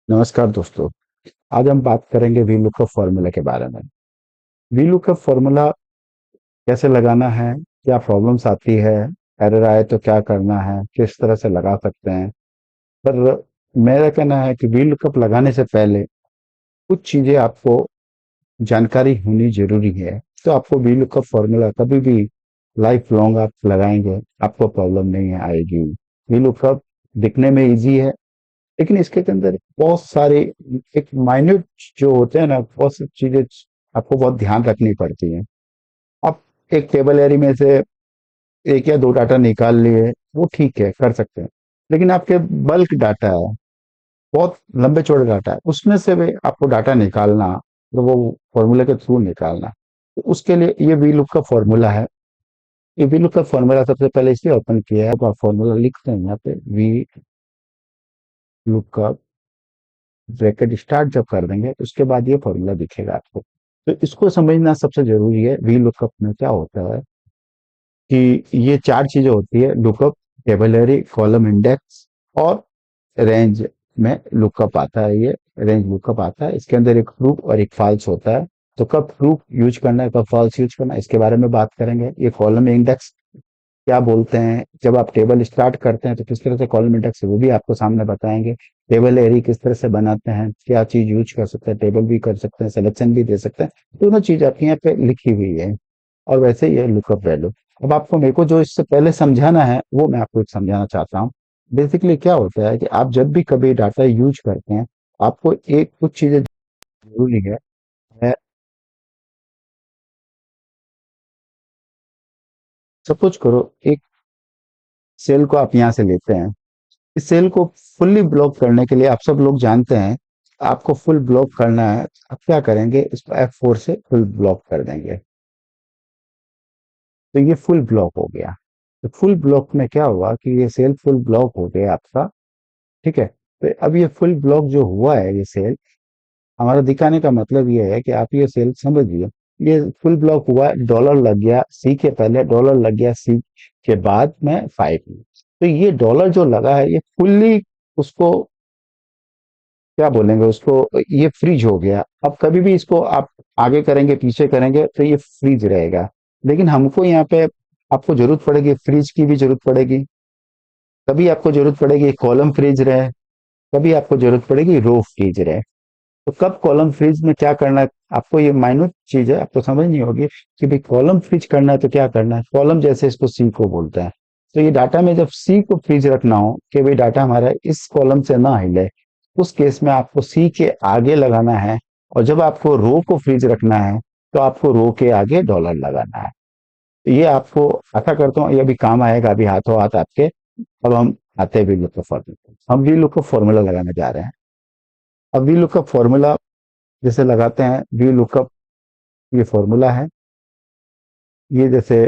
नमस्कार दोस्तों। आज हम बात करेंगे वी लुकअप फॉर्मूला के बारे में। वी लुकअप फॉर्मूला कैसे लगाना है, क्या प्रॉब्लम्स आती है, एरर आए तो क्या करना है, किस तरह से लगा सकते हैं। पर मेरा कहना है कि वी लुकअप लगाने से पहले कुछ चीजें आपको जानकारी होनी जरूरी है। तो आपको वी लुकअप फॉर्मूला कभी भी लाइफ लॉन्ग आप लगाएंगे, आपको प्रॉब्लम नहीं आएगी। वी लुकअप दिखने में इजी है, लेकिन इसके अंदर बहुत सारे एक माइन्यूट जो होते हैं ना, बहुत सी चीजें आपको बहुत ध्यान रखनी पड़ती हैं। आप एक टेबल एरी में से एक या दो डाटा निकाल लिए, वो ठीक है, कर सकते हैं। लेकिन आपके बल्क डाटा है, बहुत लंबे चौड़े डाटा है, उसमें से भी आपको डाटा निकालना, तो वो फॉर्मूले के थ्रू निकालना, तो उसके लिए ये वी लुक का फॉर्मूला है। ये वी लुक का फॉर्मूला सबसे पहले इसलिए ओपन किया है, आप फॉर्मूला लिखते हैं यहाँ पे वी लुक ब्रैकेट स्टार्ट जब कर देंगे उसके बाद ये फॉर्मूला दिखेगा आपको। तो इसको समझना सबसे जरूरी है। वी लुकअप में क्या होता है कि ये चार चीजें होती है: लुकअप, टेबलरी, कॉलम इंडेक्स और रेंज में लुकअप आता है। ये रेंज लुकअप आता है, इसके अंदर एक ट्रू और एक फॉल्स होता है। तो कब ट्रू यूज करना है, कब फॉल्स यूज करना है, इसके बारे में बात करेंगे। ये कॉलम इंडेक्स क्या बोलते हैं, जब आप टेबल स्टार्ट करते हैं तो किस तरह से कॉलम इंडेक्स है वो भी आपको सामने बताएंगे। टेबल एरी किस तरह से बनाते हैं, क्या चीज यूज कर सकते हैं, टेबल भी कर सकते हैं, सिलेक्शन भी दे सकते हैं। दोनों चीज आपके यहाँ पे लिखी हुई है। और वैसे ही है लुकअप वैल्यू। अब आपको मेरे को जो इससे पहले समझाना है वो मैं आपको एक समझाना चाहता हूँ। बेसिकली क्या होता है कि आप जब भी कभी डाटा यूज करते हैं, आपको एक कुछ चीजें जरूरी है। सपोज करो, एक सेल को आप यहाँ से लेते हैं। इस सेल को फुल्ली ब्लॉक करने के लिए, आप सब लोग जानते हैं, आपको फुल ब्लॉक करना है। आप क्या करेंगे, इसको F4 से फुल ब्लॉक कर देंगे, तो ये फुल ब्लॉक हो गया। तो फुल ब्लॉक में क्या हुआ कि ये सेल फुल ब्लॉक हो गया आपका। ठीक है, तो अब ये फुल ब्लॉक जो हुआ है, ये सेल हमारा दिखाने का मतलब ये है कि आप ये सेल समझिए। ये फुल ब्लॉक हुआ, डॉलर लग गया सी के पहले, डॉलर लग गया सी के बाद में 5। तो ये डॉलर जो लगा है, ये फुल्ली उसको क्या बोलेंगे उसको, ये फ्रीज हो गया। अब कभी भी इसको आप आगे करेंगे पीछे करेंगे तो ये फ्रीज रहेगा। लेकिन हमको यहाँ पे आपको जरूरत पड़ेगी, फ्रीज की भी जरूरत पड़ेगी। कभी आपको जरूरत पड़ेगी कॉलम फ्रीज रहे, कभी आपको जरूरत पड़ेगी रो फ्रीज रहे। तो कब कॉलम फ्रीज में क्या करना है, आपको ये माइन्यूट चीज है, आपको समझनी होगी कि भाई कॉलम फ्रीज करना है तो क्या करना है। कॉलम जैसे इसको सी को बोलते हैं, तो ये डाटा में जब सी को फ्रीज रखना हो कि भाई डाटा हमारा इस कॉलम से ना हिले, उस केस में आपको सी के आगे लगाना है। और जब आपको रो को फ्रीज रखना है तो आपको रो के आगे डॉलर लगाना है। तो ये आपको आशा करता हूँ ये अभी काम आएगा, अभी हाथों हाथ आपके। अब हम आते हैं वी लुकअप फॉर्मूला। हम वी लुकअप फॉर्मूला लगाने जा रहे हैं। अब वी लुकअप फॉर्मूला जैसे लगाते हैं, वी लुकअप ये फॉर्मूला है। ये जैसे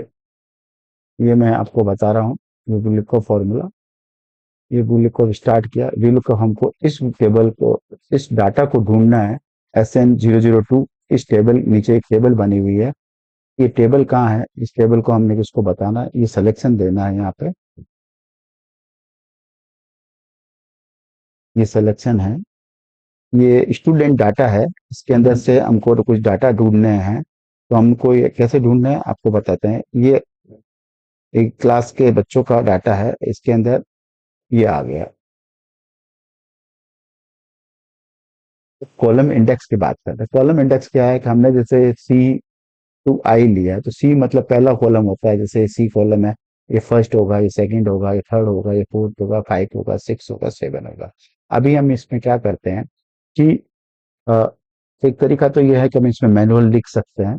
ये मैं आपको बता रहा हूँ, ये वी लुकअप फॉर्मूला। ये वी लुकअप स्टार्ट किया, वी लुकअप हमको इस टेबल को, इस डाटा को ढूंढना है। SN002, इस टेबल नीचे एक टेबल बनी हुई है। ये टेबल कहाँ है, इस टेबल को हमने किसको बताना है, ये सिलेक्शन देना है यहाँ पे। ये सिलेक्शन है, ये स्टूडेंट डाटा है। इसके अंदर से हमको तो कुछ डाटा ढूंढने हैं। तो हमको ये कैसे ढूंढने हैं आपको बताते हैं। ये एक क्लास के बच्चों का डाटा है, इसके अंदर ये आ गया। कॉलम इंडेक्स की बात करते हैं। कॉलम इंडेक्स क्या है कि हमने जैसे C to I लिया है, तो सी मतलब पहला कॉलम होता है। जैसे सी कॉलम है, ये फर्स्ट होगा, ये सेकंड होगा, ये थर्ड होगा, ये फोर्थ होगा, 5 होगा, 6 होगा, 7 होगा। अभी हम इसमें क्या करते हैं कि अ, एक तरीका तो ये है कि हम इसमें मैनुअल लिख सकते हैं।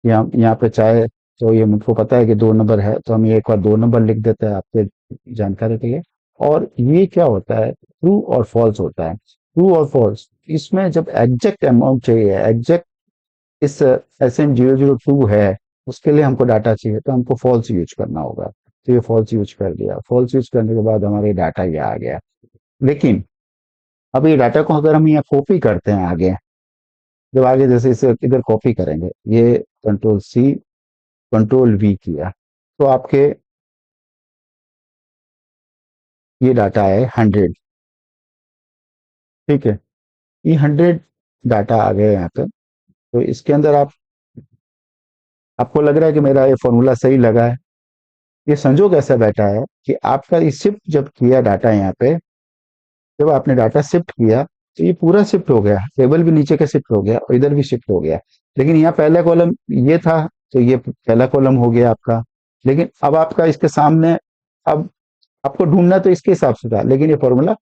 यहाँ पे चाहे तो ये मुझको पता है कि 2 नंबर है, तो हम ये एक बार 2 नंबर लिख देते हैं आपके जानकारी के लिए। और ये क्या होता है, ट्रू और फॉल्स होता है। ट्रू और फॉल्स, इसमें जब एग्जैक्ट अमाउंट चाहिए, एग्जैक्ट इस SN002 है, उसके लिए हमको डाटा चाहिए, तो हमको फॉल्स यूज करना होगा। तो ये फॉल्स यूज कर दिया, फॉल्स यूज करने के बाद हमारे डाटा ये आ गया। लेकिन अब ये डाटा को अगर हम यहाँ कॉपी करते हैं आगे, जब आगे जैसे इसे इधर कॉपी करेंगे, ये Ctrl+C Ctrl+V किया, तो आपके ये डाटा है 100। ठीक है, ये 100 डाटा आ गए यहाँ पे। तो इसके अंदर आपको लग रहा है कि मेरा ये फॉर्मूला सही लगा है। ये संजोग ऐसा बैठा है कि आपका ये शिफ्ट जब किया डाटा यहाँ पे, जब आपने डाटा शिफ्ट किया तो ये पूरा शिफ्ट हो गया, टेबल भी नीचे का शिफ्ट हो गया और इधर भी शिफ्ट हो गया। लेकिन यहाँ पहला कॉलम ये था, तो ये पहला कॉलम हो गया आपका। लेकिन अब आपका इसके सामने, अब आपको ढूंढना तो इसके हिसाब से था, लेकिन ये फॉर्मूला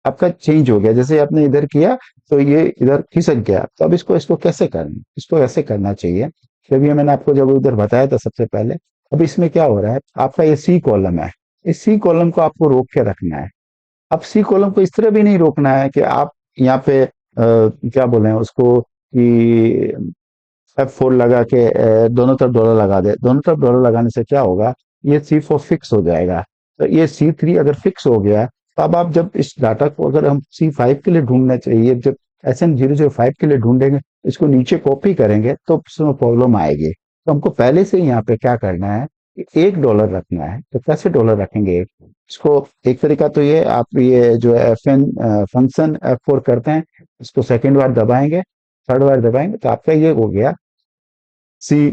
आपका चेंज हो गया। जैसे आपने इधर किया तो ये इधर खिसक गया। तो अब इसको इसको कैसे करना, इसको ऐसे करना चाहिए। जब ये मैंने आपको जब उधर बताया था सबसे पहले। अब इसमें क्या हो रहा है, आपका ये सी कॉलम है, इस सी कॉलम को आपको रोक के रखना है। अब सी कॉलम को इस तरह भी नहीं रोकना है कि आप यहाँ पे क्या बोले उसको कि F4 लगा के दोनों तरफ डॉलर लगा दे। दोनों तरफ डॉलर लगाने से क्या होगा, ये C4 फिक्स हो जाएगा। तो ये C3 अगर फिक्स हो गया, तो अब आप जब इस डाटा को अगर हम C5 के लिए ढूंढना चाहिए, जब SN005 के लिए ढूंढेंगे, इसको नीचे कॉपी करेंगे तो उसमें प्रॉब्लम आएगी। तो हमको पहले से यहाँ पे क्या करना है कि $1 रखना है। तो कैसे डॉलर रखेंगे इसको, एक तरीका तो ये आप ये जो FN फंक्शन F4 करते हैं, इसको सेकेंड बार दबाएंगे, थर्ड बार दबाएंगे, तो आपका ये हो गया सी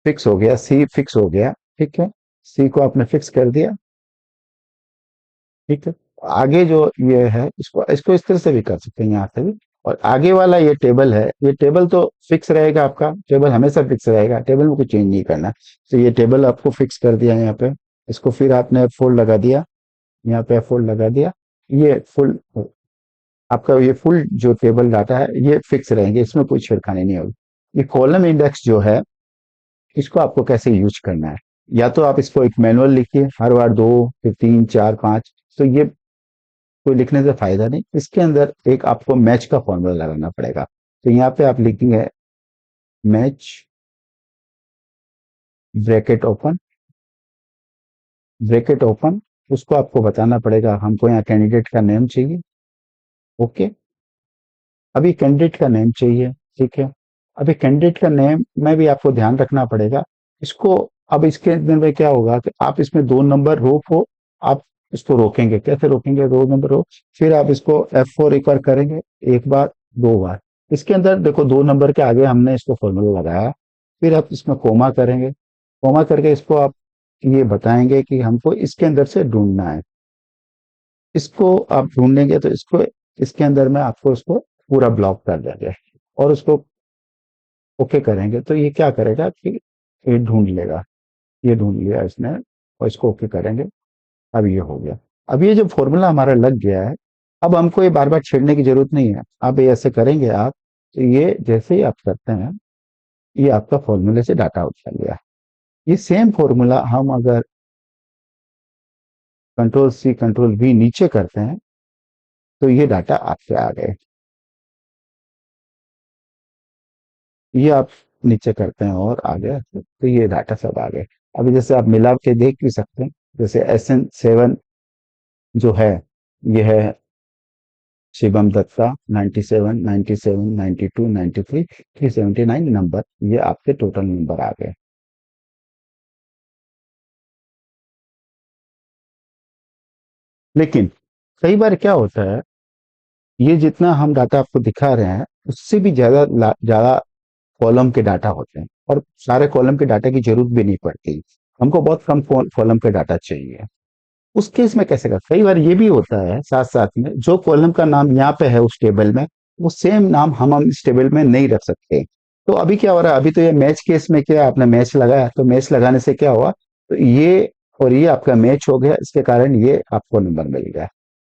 फिक्स हो गया, सी फिक्स हो गया। ठीक है, सी को आपने फिक्स कर दिया। ठीक है, आगे जो ये है इसको इसको इस तरह से भी कर सकते हैं, यहाँ से भी। और आगे वाला ये टेबल है, ये टेबल तो फिक्स रहेगा, आपका टेबल हमेशा फिक्स रहेगा, टेबल में कुछ चेंज नहीं करना। तो ये टेबल आपको फिक्स कर दिया यहाँ पे। इसको फिर आपने फोल्ड लगा दिया, यहाँ पे फोल्ड लगा दिया। ये फुल आपका ये फुल जो टेबल डाटा है ये फिक्स रहेंगे, इसमें कोई छेड़खानी नहीं होगी। ये कॉलम इंडेक्स जो है, इसको आपको कैसे यूज करना है, या तो आप इसको एक मैनुअल लिखिए, हर बार 2 फिर 3 4 5। तो ये कोई लिखने से फायदा नहीं, इसके अंदर एक आपको मैच का फॉर्मूला लगाना पड़ेगा। तो यहाँ पे आप लिखेंगे match bracket open, bracket open. उसको आपको बताना पड़ेगा, हमको यहाँ कैंडिडेट का नेम चाहिए। ओके, अभी कैंडिडेट का नेम चाहिए। ठीक है, अभी कैंडिडेट का नेम में भी आपको ध्यान रखना पड़ेगा इसको। अब इसके अंदर में क्या होगा कि आप इसमें 2 नंबर रोको, आप इसको रोकेंगे, कैसे रोकेंगे, 2 नंबर रोक, फिर आप इसको F4 एक बार करेंगे, एक बार, 2 बार। इसके अंदर देखो 2 नंबर के आगे हमने इसको फॉर्मूला लगाया, फिर आप इसमें कोमा करेंगे, कोमा करके इसको आप ये बताएंगे कि हमको इसके अंदर से ढूंढना है। इसको आप ढूंढेंगे तो इसको इसके अंदर में आपको इसको पूरा ब्लॉक कर देंगे और उसको ओके करेंगे, तो ये क्या करेगा कि ये ढूंढ लेगा। ये ढूंढ लिया इसने और इसको ओके करेंगे। अब ये हो गया। अब ये जो फॉर्मूला हमारा लग गया है, अब हमको ये बार बार छेड़ने की जरूरत नहीं है। अब ये ऐसे करेंगे आप, तो ये जैसे ही आप करते हैं, ये आपका फॉर्मूले से डाटा उठा लिया। ये सेम फॉर्मूला हम अगर कंट्रोल C कंट्रोल V नीचे करते हैं, तो ये डाटा आपके आ गए। ये आप नीचे करते हैं और आ गया, तो ये डाटा सब आ गए। अभी जैसे आप मिला के देख भी सकते हैं, जैसे SN7 जो है, ये है शिवम दत्ता, 97 97 92 93 379 नंबर, ये आपके टोटल नंबर आ गए। लेकिन कई बार क्या होता है, ये जितना हम डाटा आपको दिखा रहे हैं, उससे भी ज्यादा कॉलम के डाटा होते हैं, और सारे कॉलम के डाटा की जरूरत भी नहीं पड़ती। हमको बहुत कम कॉलम के डाटा चाहिए। उस केस में कैसे कर, कई बार ये भी होता है साथ साथ में, जो कॉलम का नाम यहाँ पे है उस टेबल में, वो सेम नाम हम इस टेबल में नहीं रख सकते। तो अभी क्या हो रहा है, अभी तो ये मैच केस में क्या आपने मैच लगाया, तो मैच लगाने से क्या हुआ, तो ये और ये आपका मैच हो गया, इसके कारण ये आपको नंबर मिल गया।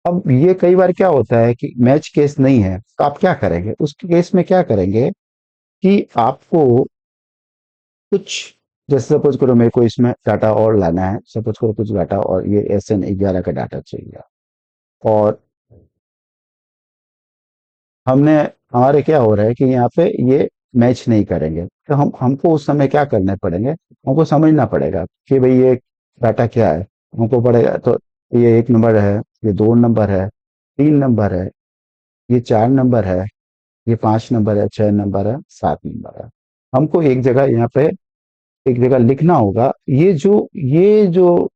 अब ये कई बार क्या होता है कि मैच केस नहीं है, तो आप क्या करेंगे उस केस में, क्या करेंगे कि आपको कुछ, जैसे सपोज करो मेरे को इसमें डाटा और लाना है, सपोज करो कुछ डाटा और, ये SN11 का डाटा चाहिए, और हमने, हमारे क्या हो रहा है कि यहाँ पे ये मैच नहीं करेंगे, तो हमको उस समय क्या करने पड़ेंगे, हमको समझना पड़ेगा कि भाई ये डाटा क्या है। हमको पड़ेगा तो ये 1 नंबर है, ये 2 नंबर है, 3 नंबर है, ये 4 नंबर है, ये 5 नंबर है, 6 नंबर है, 7 नंबर है। हमको एक जगह यहाँ पे एक जगह लिखना होगा, ये जो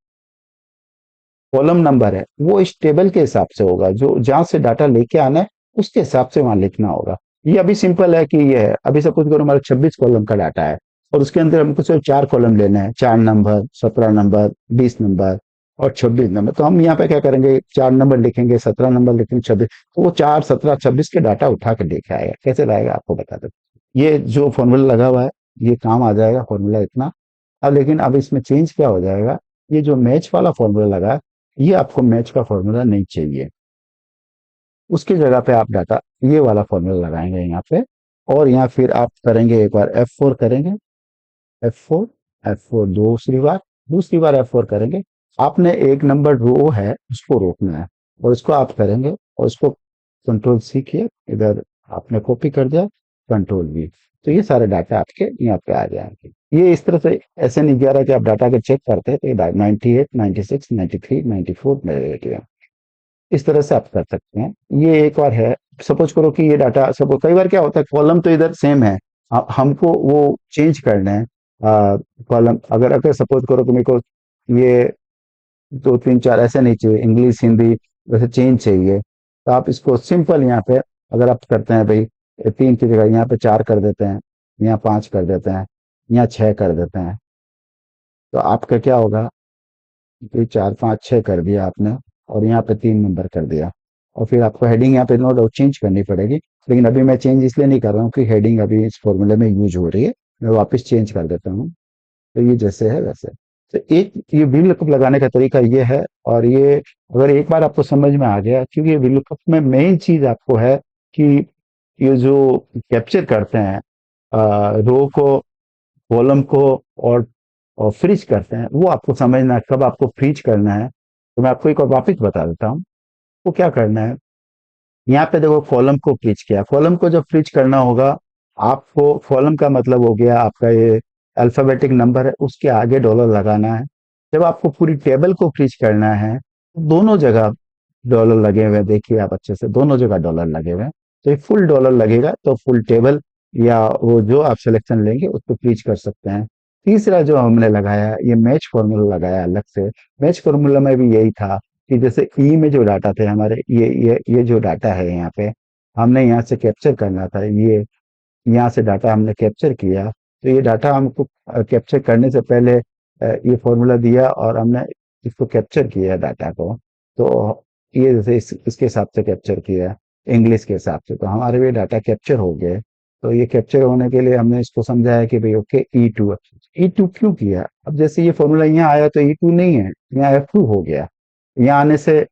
कॉलम नंबर है वो इस टेबल के हिसाब से होगा, जो जहां से डाटा लेके आना है उसके हिसाब से वहां लिखना होगा। ये अभी सिंपल है कि ये है, अभी सपोज करो हमारा 26 कॉलम का डाटा है और उसके अंदर हमको सिर्फ 4 कॉलम लेना है, 4 नंबर, 17 नंबर, 20 नंबर और 26 नंबर। तो हम यहाँ पे क्या करेंगे, 4 नंबर लिखेंगे, 17 नंबर लिखेंगे, 26, तो वो 4, 17, 26 के डाटा उठा के लेके आएगा। कैसे लाएगा आपको बता दो। ये जो फॉर्मूला लगा हुआ है, ये काम आ जाएगा फॉर्मूला इतना। अब लेकिन अब इसमें चेंज क्या हो जाएगा, ये जो मैच वाला फॉर्मूला लगा है, ये आपको मैच का फॉर्मूला नहीं चाहिए। उसकी जगह पे आप डाटा ये वाला फॉर्मूला लगाएंगे यहाँ पे। और यहाँ फिर आप करेंगे एक बार F4 करेंगे, F4, F4 दूसरी बार F4 करेंगे। आपने एक नंबर रो है उसको रोकना है और इसको आप करेंगे और इसको कंट्रोल C किया, इधर आपने कॉपी कर दिया, कंट्रोल V। तो ये सारे डाटा आपके यहाँ पे आ जाएंगे। ये इस तरह से ऐसे नहीं कह रहा कि आप डाटा के चेक करते हैं तो ये 98, 96, 93, 94 नेगेटिव है। इस तरह से आप कर सकते हैं। ये एक और है, सपोज करो कि ये डाटा सब कई बार क्या होता है, कॉलम तो इधर सेम है, हमको वो चेंज करना है। कॉलम अगर अगर सपोज करो कि मेरे को ये 2, 3, 4 ऐसे नहीं चाहिए, इंग्लिश हिंदी वैसे चेंज चाहिए, तो आप इसको सिंपल यहाँ पे अगर आप करते हैं भाई, 3 की जगह यहाँ पे 4 कर देते हैं, यहाँ 5 कर देते हैं, यहाँ 6 कर देते हैं, तो आपका क्या होगा कि 4, 5, 6 कर दिया आपने और यहाँ पे 3 नंबर कर दिया। और फिर आपको हेडिंग यहाँ पे नो डाउट चेंज करनी पड़ेगी, लेकिन अभी मैं चेंज इसलिए नहीं कर रहा हूँ कि हेडिंग अभी इस फॉर्मूले में यूज हो रही है। मैं वापस चेंज कर देता हूँ। तो ये जैसे है वैसे। तो एक ये VLOOKUP लगाने का तरीका ये है। और ये अगर एक बार आपको समझ में आ गया, क्योंकि VLOOKUP में मेन चीज आपको है कि ये जो कैप्चर करते हैं रो को, कॉलम को, और और फ्रीज करते हैं, वो आपको समझना है कब आपको फ्रीज करना है। तो मैं आपको एक और वापिस बता देता हूँ वो क्या करना है। यहाँ पे देखो कॉलम को फ्रीज किया, कॉलम को जब फ्रीज करना होगा आपको, कॉलम का मतलब हो गया आपका ये अल्फाबेटिक नंबर है, उसके आगे डॉलर लगाना है। जब आपको पूरी टेबल को फ्रीज करना है तो दोनों जगह डॉलर लगे हुए हैं, देखिए आप अच्छे से दोनों जगह डॉलर लगे हुए हैं। तो ये फुल डॉलर लगेगा तो फुल टेबल या वो जो आप सिलेक्शन लेंगे उसको फ्रीज कर सकते हैं। तीसरा जो हमने लगाया ये मैच फॉर्मूला लगाया अलग से। मैच फॉर्मूला में भी यही था कि जैसे ई में जो डाटा थे हमारे, ये जो डाटा है यहाँ पे, हमने यहाँ से कैप्चर करना था, ये यहाँ से डाटा हमने कैप्चर किया। तो ये डाटा हमको कैप्चर करने से पहले ये फॉर्मूला दिया और हमने इसको कैप्चर किया डाटा को। तो ये जैसे इसके हिसाब से कैप्चर किया, इंग्लिश के हिसाब से, तो हमारे ये डाटा कैप्चर हो गए। तो ये कैप्चर होने के लिए हमने इसको समझाया कि भाई ओके E2, E2 क्यों किया। अब जैसे ये फॉर्मूला यहाँ आया तो E2 नहीं है, यहाँ F2 हो गया, यहाँ आने से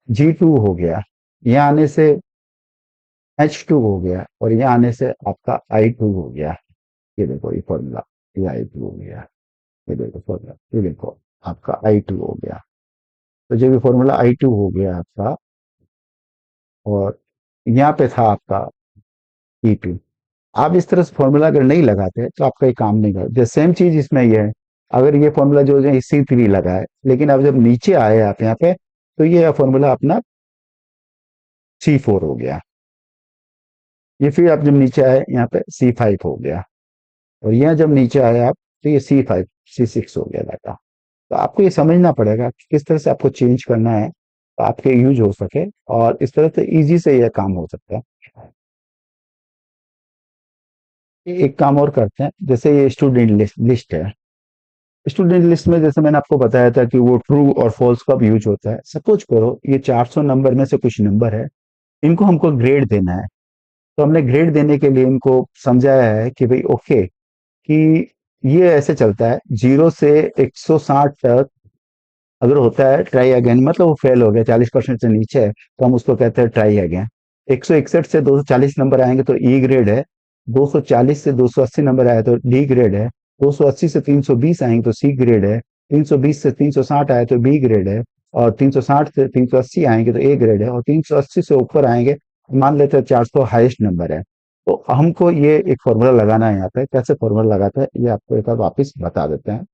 G2 हो गया, यहाँ आने से H2 हो गया, और यहाँ आने से आपका I2 हो गया। ये देखो ये फॉर्मूला, ये I2 हो गया। ये देखो फॉर्मूला, ये देखो आपका I2 हो गया। तो जब ये फॉर्मूला I2 हो गया आपका, और यहाँ पे था आपका E2। आप इस तरह से फॉर्मूला अगर नहीं लगाते तो आपका ये काम नहीं करता। सेम चीज इसमें ये है, अगर ये फॉर्मूला जो है C3 लगा है, लेकिन अब जब नीचे आए आप यहाँ पे, तो ये फॉर्मूला अपना C4 हो गया। ये फिर आप जब नीचे आए यहाँ पे C5 हो गया, और यहाँ जब नीचे आए आप तो ये C5, C6 हो गया डाटा। तो आपको ये समझना पड़ेगा कि किस तरह से आपको चेंज करना है तो आपके यूज हो सके, और इस तरह से इजी से यह काम हो सकता है। एक काम और करते हैं, जैसे ये स्टूडेंट लिस्ट है। स्टूडेंट लिस्ट में जैसे मैंने आपको बताया था कि वो ट्रू और फॉल्स कब यूज होता है। सपोज करो ये 400 नंबर में से कुछ नंबर है, इनको हमको ग्रेड देना है। तो हमने ग्रेड देने के लिए इनको समझाया है कि भाई ओके, कि ये ऐसे चलता है 0 से 160 तक। अगर होता है ट्राई अगेन, मतलब वो फेल हो गया, 40% से नीचे है, तो हम उसको कहते हैं ट्राई अगेन। 161 से 240 नंबर आएंगे तो ई ग्रेड है। 240 से 280 नंबर आए तो डी ग्रेड है। 280 से 320 आएंगे तो सी ग्रेड है। 320 से 360 आए तो बी ग्रेड है। और 360 से 380 आएंगे तो ए ग्रेड है। और 380 से ऊपर आएंगे, मान लेते हैं 400 हाईएस्ट नंबर है। तो हमको ये एक फॉर्मूला लगाना है यहाँ पे। कैसे फॉर्मूला लगाते हैं ये आपको एक बार वापिस बता देते हैं।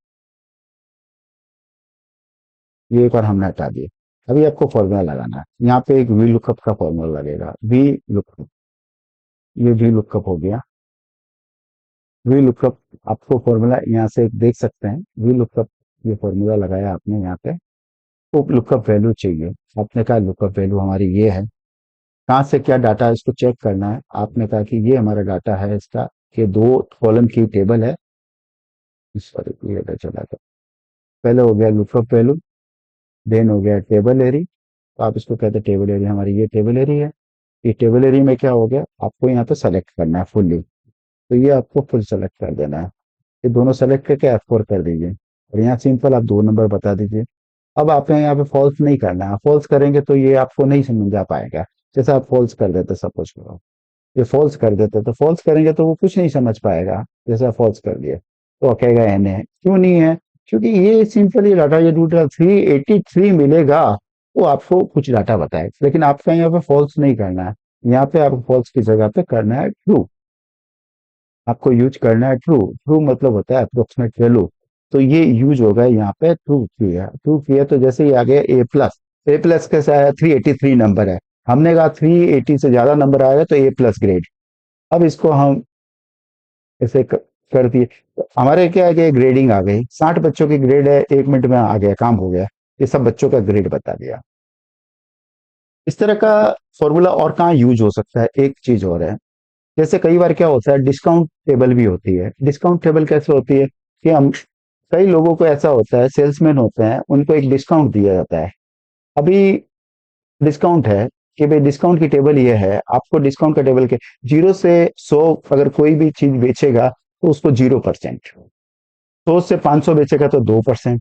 ये एक बार हमने हटा दिया। अभी आपको फॉर्मूला लगाना है, यहाँ पे एक वी लुकअप का फॉर्मूला लगेगा, वी लुकअप। ये वी लुकअप हो गया। वी लुकअप आपको फॉर्मूला यहाँ से देख सकते हैं, वी लुकअप। ये फॉर्मूला लगाया आपने यहाँ पे, तो लुकअप वैल्यू चाहिए। आपने कहा लुकअप वैल्यू हमारी ये है, कहाँ से क्या डाटा है इसको चेक करना है। आपने कहा कि ये हमारा डाटा है इसका, ये दो कॉलम की टेबल है। सॉरी, ये चला गया। पहले हो गया लुकअप वैल्यू, देन हो गया टेबल एरी। तो आप इसको कहते हैं टेबल एरी, हमारी ये टेबल एरी है। ये टेबल एरी में क्या हो गया, आपको यहाँ पे सेलेक्ट करना है फुल्ली। तो ये आपको फुल सेलेक्ट कर देना है। ये दोनों सेलेक्ट करके F4 कर दीजिए, और यहाँ सिंपल आप दो नंबर बता दीजिए। अब आपने यहाँ पे फॉल्स नहीं करना है, फॉल्स करेंगे तो ये आपको नहीं समझ आ पाएगा। जैसे आप फॉल्स कर देते, सपोज करो ये फॉल्स कर देते, तो फॉल्स करेंगे तो वो कुछ नहीं समझ पाएगा। जैसे आप फॉल्स कर दिए तो वो कहेगा एन है, क्यों नहीं है, क्योंकि ये सिंपल ही डाटा, ये टोटल 383 मिलेगा। वो आपको कुछ डाटा बताएगा, लेकिन आपका यहाँ पे फॉल्स नहीं करना है। यहाँ पे आपको फॉल्स की जगह पे करना है ट्रू। आपको यूज करना है ट्रू। ट्रू मतलब होता है अप्रोक्सीमेट वैल्यू। तो ये यूज होगा यहाँ पे ट्रू किया, ट्रू किया तो जैसे ही आ गया ए प्लस। ए प्लस कैसा है, 383 नंबर है। हमने कहा 380 से ज्यादा नंबर आएगा तो ए प्लस ग्रेड। अब इसको हम ऐसे कर दिए, तो हमारे क्या है कि ग्रेडिंग आ गई, 60 बच्चों की ग्रेड है, 1 मिनट में आ गया, काम हो गया। ये सब बच्चों का ग्रेड बता दिया। इस तरह का फॉर्मूला और कहाँ यूज हो सकता है, एक चीज और है। जैसे कई बार क्या होता है, डिस्काउंट टेबल भी होती है। डिस्काउंट टेबल कैसे होती है कि हम, कई लोगों को ऐसा होता है, सेल्समैन होते हैं, उनको एक डिस्काउंट दिया जाता है। अभी डिस्काउंट है कि भाई डिस्काउंट की टेबल ये है, आपको डिस्काउंट का टेबल के 0 से 100 अगर कोई भी चीज बेचेगा तो उसको 0%। 100 से 500 बेचेगा तो 2%।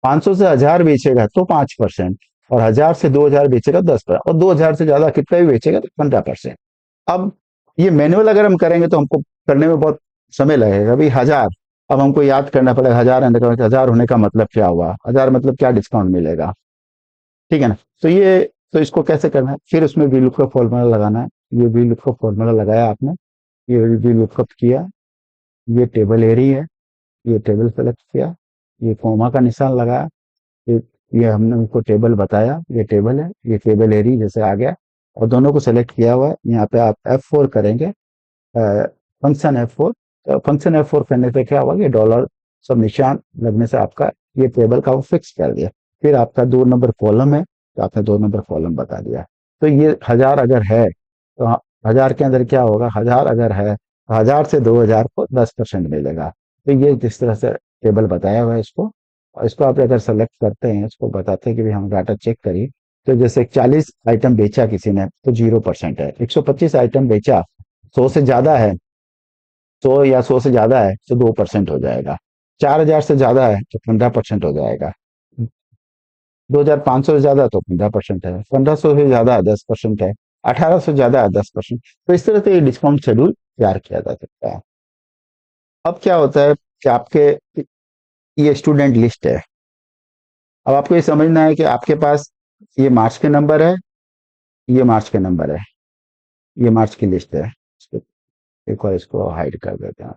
500 से 1000 बेचेगा तो 5%। और 1000 से 2000 बेचेगा 10%। और 2000 से ज्यादा कितना भी बेचेगा तो 15%। अब ये मैनुअल अगर हम करेंगे तो हमको करने में बहुत समय लगेगा। अभी 1000, अब हमको याद करना पड़ेगा 1000 होने का मतलब क्या हुआ, 1000 मतलब क्या डिस्काउंट मिलेगा। ठीक है ना। तो ये, तो इसको कैसे करना है, फिर उसमें वी लुक का फॉर्मूला लगाना है। ये वी लुक का फॉर्मूला लगाया आपने, ये वी लुकअप किया, ये टेबल एरी है, ये टेबल सेलेक्ट किया, ये कॉमा का निशान लगाया, ये ये हमने उनको टेबल बताया, ये टेबल है, ये टेबल एरी जैसे आ गया। और दोनों को सेलेक्ट किया हुआ है। यहाँ पे आप F4 करेंगे, फंक्शन F4। फंक्शन F4 करने पे क्या हुआ, ये डॉलर सब निशान लगने से आपका ये टेबल का वो फिक्स कर दिया। फिर आपका 2 नंबर कॉलम है, तो आपने 2 नंबर कॉलम बता दिया। तो ये 1000 अगर है तो 1000 के अंदर क्या होगा, 1000 अगर है तो 1000 से 2000 को 10% मिलेगा। तो ये जिस तरह से टेबल बताया हुआ है इसको, और इसको आप अगर सेलेक्ट करते हैं, इसको बताते हैं कि भाई हम डाटा चेक करिए। तो जैसे 40 आइटम बेचा किसी ने तो 0% है। 125 आइटम बेचा, 100 से ज्यादा है, 100 या 100 से ज्यादा है तो 2% हो जाएगा। 4000 से ज्यादा है तो 15% हो जाएगा। 2500 से ज्यादा तो 15% है। 1500 से ज्यादा है 10% है। 1800 से ज्यादा है 10%। तो इस तरह से ये डिस्काउंट शेड्यूल तैयार किया जा सकता है। अब क्या होता है कि आपके, ये स्टूडेंट लिस्ट है। अब आपको ये समझना है कि आपके पास ये मार्च के नंबर है, ये मार्च के नंबर है, ये मार्च की लिस्ट है। एक और इसको हाइड कर देते हैं।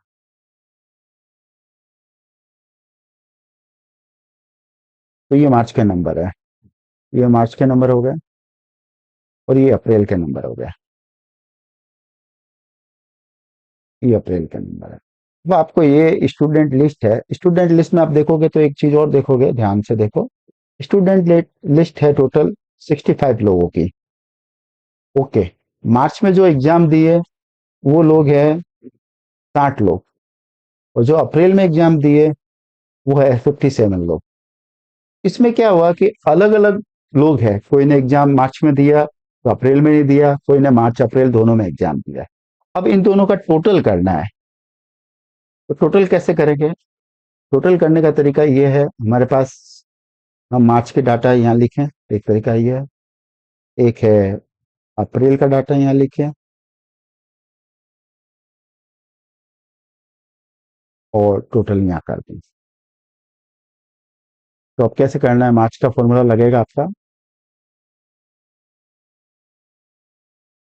तो ये मार्च के नंबर है, ये मार्च के नंबर हो गए, और ये अप्रैल के नंबर हो गए, ये अप्रैल का नंबर है। तो आपको ये स्टूडेंट लिस्ट है। स्टूडेंट लिस्ट में आप देखोगे तो एक चीज और देखोगे, ध्यान से देखो। स्टूडेंट लिस्ट है टोटल 65 लोगों की। ओके। मार्च में जो एग्जाम दिए वो लोग हैं 60 लोग। और जो अप्रैल में एग्जाम दिए वो है 57 लोग। इसमें क्या हुआ कि अलग अलग लोग हैं, कोई ने एग्जाम मार्च में दिया तो अप्रैल में नहीं दिया, कोई ने मार्च अप्रैल दोनों में एग्जाम दिया। अब इन दोनों का टोटल करना है। तो टोटल कैसे करेंगे, टोटल करने का तरीका ये है हमारे पास। हम मार्च के डाटा यहाँ लिखें, एक तरीका ये है। एक है अप्रैल का डाटा यहाँ लिखें, और टोटल यहाँ कर दें। तो अब कैसे करना है, मार्च का फॉर्मूला लगेगा आपका,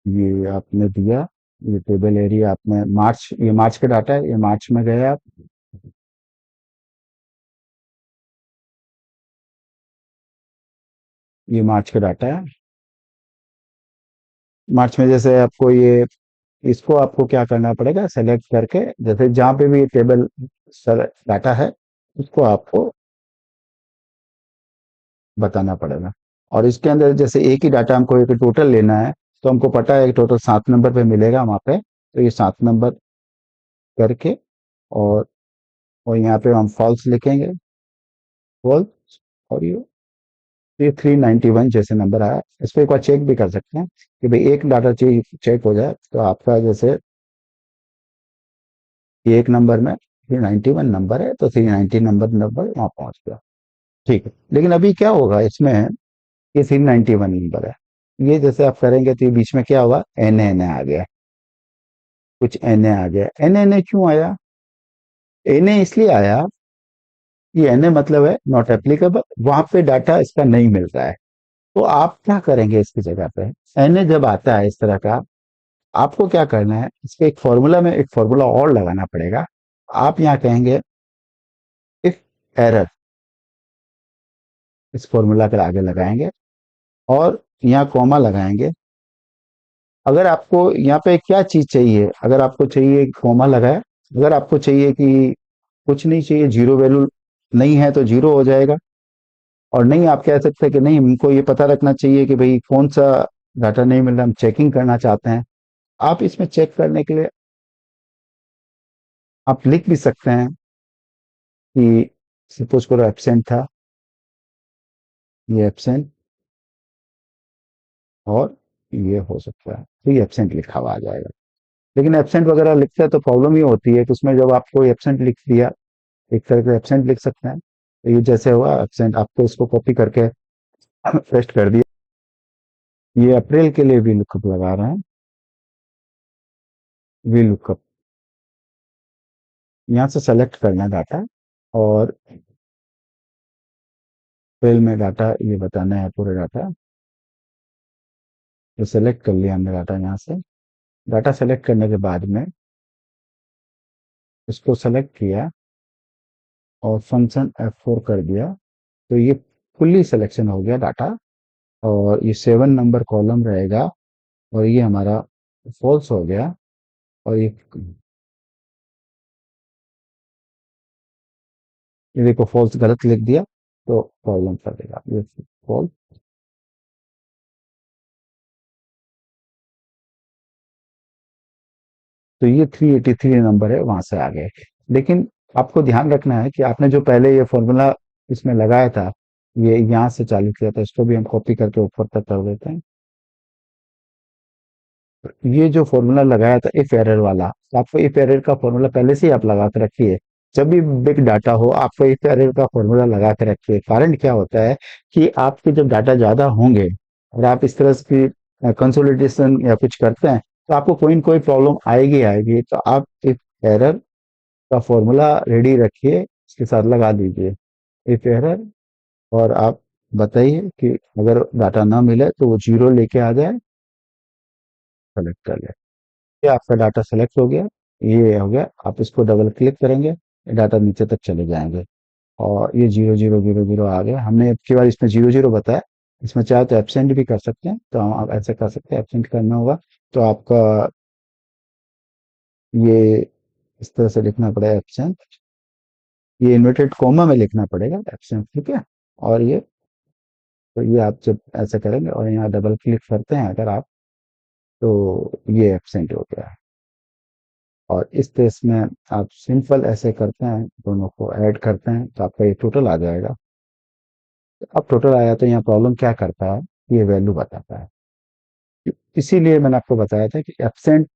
ये आपने दिया, ये टेबल एरिया आपने मार्च, ये मार्च का डाटा है, ये मार्च में गए आप, ये मार्च का डाटा है। मार्च में जैसे आपको ये, इसको आपको क्या करना पड़ेगा, सेलेक्ट करके जैसे जहां पे भी ये टेबल डाटा है उसको आपको बताना पड़ेगा। और इसके अंदर जैसे एक ही डाटा हमको एक टोटल लेना है, तो हमको पता है कि टोटल 7 नंबर पे मिलेगा वहाँ पे, तो ये 7 नंबर करके, और यहाँ पे हम फॉल्स लिखेंगे, फॉल्स। और ये 391 जैसे नंबर आया, इस पर एक बार चेक भी कर सकते हैं कि भाई एक डाटा चेक हो जाए तो आपका जैसे ये एक नंबर में 391 नंबर है, तो 390 नंबर वहां पहुंच गया। ठीक है, लेकिन अभी क्या होगा इसमें, ये 391 नंबर है, ये जैसे आप करेंगे तो ये बीच में क्या हुआ, एन एन आ गया, कुछ एन आ गया। एन एन क्यों आया, एन इसलिए आया, ये एन मतलब है नॉट एप्लीकेबल, वहां पे डाटा इसका नहीं मिल रहा है। तो आप क्या करेंगे इसकी जगह पे, एन जब आता है इस तरह का, आपको क्या करना है, इसके एक फॉर्मूला में एक फॉर्मूला और लगाना पड़ेगा। आप यहाँ कहेंगे इफ एरर, इस फॉर्मूला के आगे लगाएंगे, और यहाँ कॉमा लगाएंगे। अगर आपको यहाँ पे क्या चीज चाहिए, अगर आपको चाहिए कॉमा लगाए, अगर आपको चाहिए कि कुछ नहीं चाहिए, जीरो वैल्यू नहीं है तो जीरो हो जाएगा। और नहीं, आप कह सकते हैं कि नहीं, हमको ये पता रखना चाहिए कि भाई कौन सा डाटा नहीं मिल रहा, हम चेकिंग करना चाहते हैं। आप इसमें चेक करने के लिए आप लिख भी सकते हैं कि सपोज करो एब्सेंट था, ये एब्सेंट, और ये हो सकता है, तो ये एब्सेंट लिखा हुआ आ जाएगा। लेकिन एब्सेंट वगैरह लिखते हैं तो प्रॉब्लम ये होती है कि उसमें जब आपको एब्सेंट लिख दिया, एक तरह से एब्सेंट लिख सकते हैं, तो ये जैसे हुआ एब्सेंट, आपको इसको कॉपी करके पेस्ट कर दिया। ये अप्रैल के लिए भी लुकअप लगा रहे हैं, वी लुकअप, यहाँ से सेलेक्ट करना डाटा, और अप्रैल में डाटा ये बताना है पूरा डाटा। तो सेलेक्ट कर लिया हमने डाटा यहाँ से, डाटा सेलेक्ट करने के बाद में इसको सेलेक्ट किया और फंक्शन F4 कर दिया, तो ये फुल्ली सिलेक्शन हो गया डाटा। और ये 7 नंबर कॉलम रहेगा, और ये हमारा फॉल्स हो गया। और ये देखो फॉल्स गलत लिख दिया, तो प्रॉब्लम करेगा ये फॉल्स। तो ये 383 नंबर है, वहां से आ गए। लेकिन आपको ध्यान रखना है कि आपने जो पहले ये फॉर्मूला इसमें लगाया था, ये यहाँ से चालू किया था, इसको भी हम कॉपी करके ऊपर तक कर देते हैं। ये जो फॉर्मूला लगाया था इफ एरर वाला, तो आपको इफ एरर का फॉर्मूला पहले से ही आप लगा के रखिए। जब भी बिग डाटा हो, आपको इफ एरर का फॉर्मूला लगा के रखिए। कारण क्या होता है कि आपके जब डाटा ज्यादा होंगे और आप इस तरह की कंसोलिडेशन या कुछ करते हैं, तो आपको कोई न कोई प्रॉब्लम आएगी आएगी। तो आप इफ एरर का फॉर्मूला रेडी रखिए, इसके साथ लगा दीजिए इफ एरर, और आप बताइए कि अगर डाटा ना मिले तो वो जीरो लेके आ जाए, सेलेक्ट कर ले। ये आपका डाटा सेलेक्ट हो गया, ये हो गया। आप इसको डबल क्लिक करेंगे, डाटा नीचे तक चले जाएंगे, और ये 0 0 0 0 आ गया। हमने अब की बार इसमें 0 0 बताया, इसमें चाहे तो एब्सेंट भी कर सकते हैं, तो हम आप ऐसे कर सकते हैं। एब्सेंट करना होगा तो आपका ये इस तरह से लिखना पड़ेगा एब्सेंट, ये इन्वर्टेड कॉमा में लिखना पड़ेगा एब्सेंट, ठीक है। और तो ये आप जब ऐसे करेंगे और यहाँ डबल क्लिक करते हैं अगर आप, तो ये एब्सेंट हो गया है। और इस केस में आप सिंपल ऐसे करते हैं, दोनों को ऐड करते हैं, तो आपका ये टोटल आ जाएगा। अब टोटल आया तो यहाँ प्रॉब्लम क्या करता है, ये वैल्यू बताता है। इसीलिए मैंने आपको बताया था कि एब्सेंट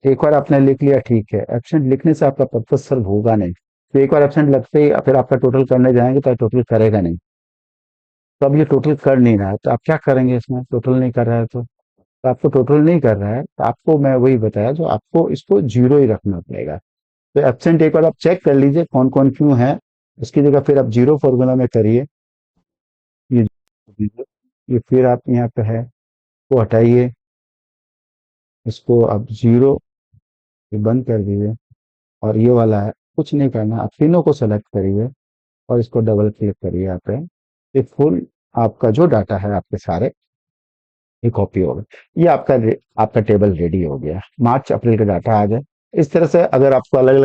एक बार आपने लिख लिया ठीक है, एब्सेंट लिखने से आपका पर्पज सर्व होगा नहीं। तो एक बार एब्सेंट लगते ही फिर आपका टोटल करने जाएंगे तो टोटल करेगा नहीं। तो अब ये टोटल कर नहीं रहा है, तो आप क्या करेंगे, इसमें टोटल नहीं कर रहा है तो आपको टोटल नहीं कर रहा है, तो आपको मैं वही बताया, जो आपको इसको जीरो ही रखना पड़ेगा। तो एब्सेंट एक बार आप चेक कर लीजिए कौन कौन क्यों है, उसकी जगह फिर आप जीरो फॉर्मूला में करिए। ये ये फिर आप यहाँ पे है, वो हटाइए, इसको आप जीरो बंद कर दीजिए। और ये वाला है, कुछ नहीं करना, आप तीनों को सेलेक्ट करिए और इसको डबल क्लिक करिए यहाँ पे। ये फुल आपका जो डाटा है आपके सारे, ये कॉपी हो गए। ये आपका आपका टेबल रेडी हो गया, मार्च अप्रैल का डाटा आ जाए। इस तरह से अगर आपको अलग अलग